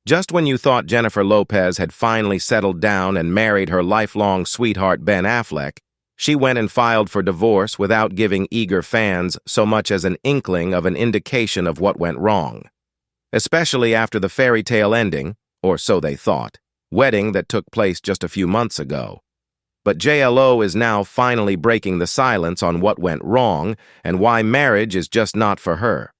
Just when you thought Jennifer Lopez had finally settled down and married her lifelong sweetheart Ben Affleck, she went and filed for divorce without giving eager fans so much as an inkling of an indication of what went wrong. Especially after the fairy tale ending, or so they thought, wedding that took place just a few months ago. But JLO is now finally breaking the silence on what went wrong and why marriage is just not for her.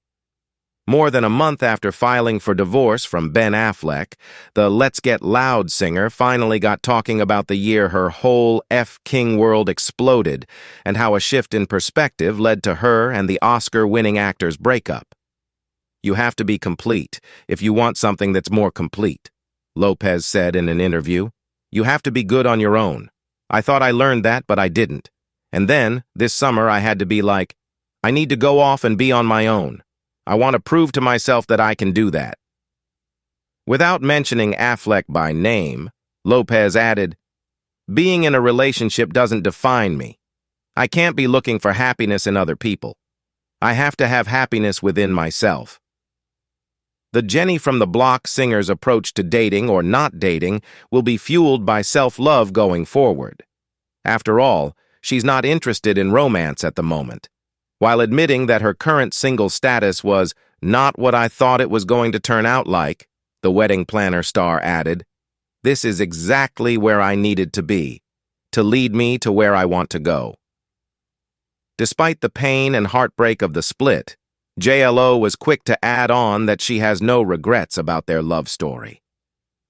More than a month after filing for divorce from Ben Affleck, the Let's Get Loud singer finally got talking about the year her whole F-King world exploded and how a shift in perspective led to her and the Oscar-winning actor's breakup. "You have to be complete if you want something that's more complete," Lopez said in an interview. "You have to be good on your own. I thought I learned that, but I didn't. And then, this summer, I had to be like, I need to go off and be on my own. I want to prove to myself that I can do that." Without mentioning Affleck by name, Lopez added, "Being in a relationship doesn't define me. I can't be looking for happiness in other people. I have to have happiness within myself." The Jenny from the Block singer's approach to dating or not dating will be fueled by self-love going forward. After all, she's not interested in romance at the moment. While admitting that her current single status was not what I thought it was going to turn out like, the wedding planner star added, "This is exactly where I needed to be, to lead me to where I want to go." Despite the pain and heartbreak of the split, JLO was quick to add on that she has no regrets about their love story.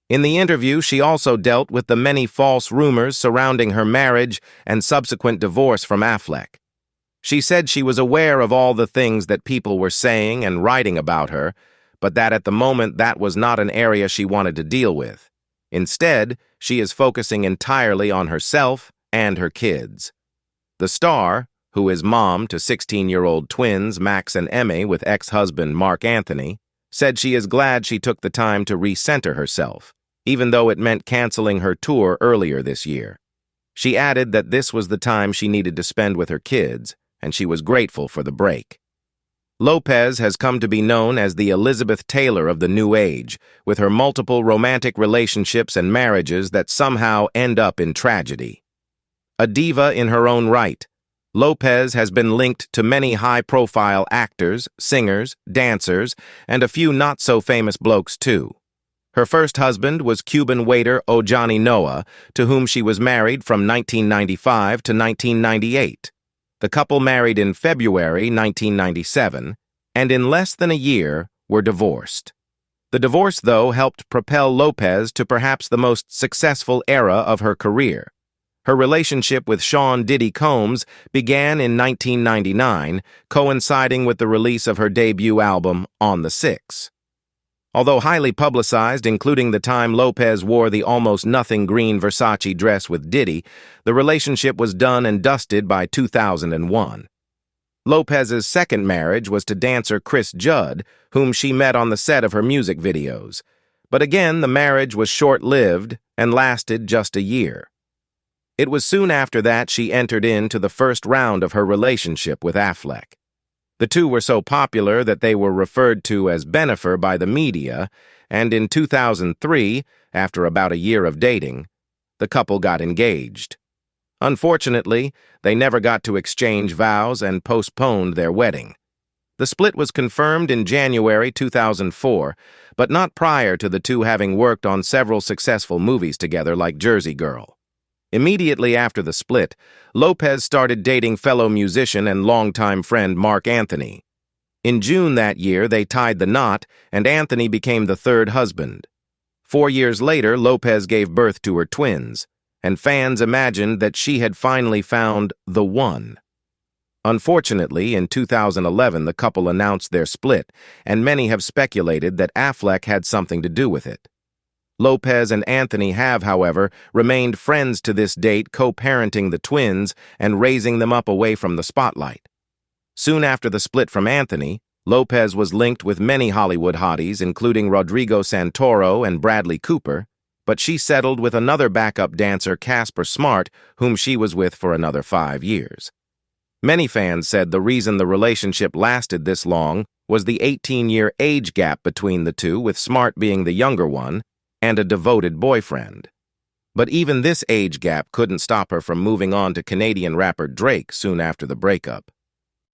In the interview, she also dealt with the many false rumors surrounding her marriage and subsequent divorce from Affleck. She said she was aware of all the things that people were saying and writing about her, but that at the moment that was not an area she wanted to deal with. Instead, she is focusing entirely on herself and her kids. The star, who is mom to 16-year-old twins Max and Emmy with ex-husband Mark Anthony, said she is glad she took the time to recenter herself, even though it meant canceling her tour earlier this year. She added that this was the time she needed to spend with her kids, and she was grateful for the break. Lopez has come to be known as the Elizabeth Taylor of the new age, with her multiple romantic relationships and marriages that somehow end up in tragedy. A diva in her own right, Lopez has been linked to many high-profile actors, singers, dancers, and a few not-so-famous blokes, too. Her first husband was Cuban waiter Ojani Noah, to whom she was married from 1995 to 1998. The couple married in February 1997, and in less than a year were divorced. The divorce, though, helped propel Lopez to perhaps the most successful era of her career. Her relationship with Sean Diddy Combs began in 1999, coinciding with the release of her debut album, On the Six. Although highly publicized, including the time Lopez wore the almost nothing green Versace dress with Diddy, the relationship was done and dusted by 2001. Lopez's second marriage was to dancer Chris Judd, whom she met on the set of her music videos. But again, the marriage was short-lived and lasted just a year. It was soon after that she entered into the first round of her relationship with Affleck. The two were so popular that they were referred to as Bennifer by the media, and in 2003, after about a year of dating, the couple got engaged. Unfortunately, they never got to exchange vows and postponed their wedding. The split was confirmed in January 2004, but not prior to the two having worked on several successful movies together like Jersey Girl. Immediately after the split, Lopez started dating fellow musician and longtime friend Mark Anthony. In June that year, they tied the knot, and Anthony became the third husband. 4 years later, Lopez gave birth to her twins, and fans imagined that she had finally found the one. Unfortunately, in 2011, the couple announced their split, and many have speculated that Affleck had something to do with it. Lopez and Anthony have, however, remained friends to this date, co-parenting the twins and raising them up away from the spotlight. Soon after the split from Anthony, Lopez was linked with many Hollywood hotties, including Rodrigo Santoro and Bradley Cooper, but she settled with another backup dancer, Casper Smart, whom she was with for another 5 years. Many fans said the reason the relationship lasted this long was the 18-year age gap between the two, with Smart being the younger one and a devoted boyfriend. But even this age gap couldn't stop her from moving on to Canadian rapper Drake soon after the breakup.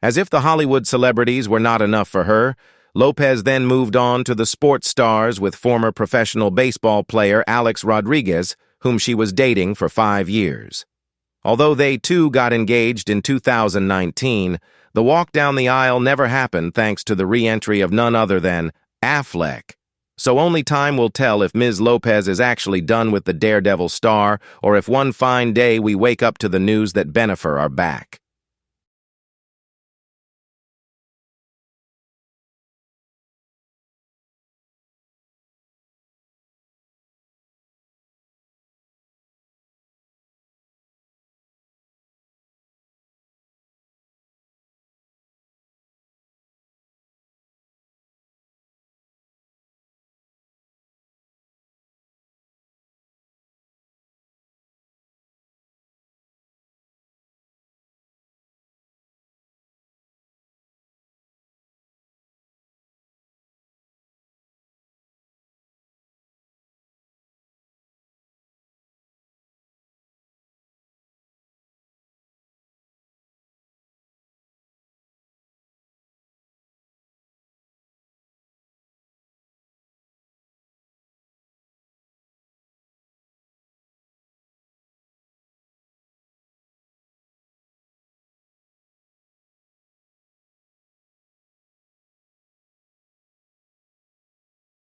As if the Hollywood celebrities were not enough for her, Lopez then moved on to the sports stars with former professional baseball player Alex Rodriguez, whom she was dating for 5 years. Although they too got engaged in 2019, the walk down the aisle never happened thanks to the re-entry of none other than Affleck. So only time will tell if Ms. Lopez is actually done with the Daredevil star, or if one fine day we wake up to the news that Ben Affleck are back.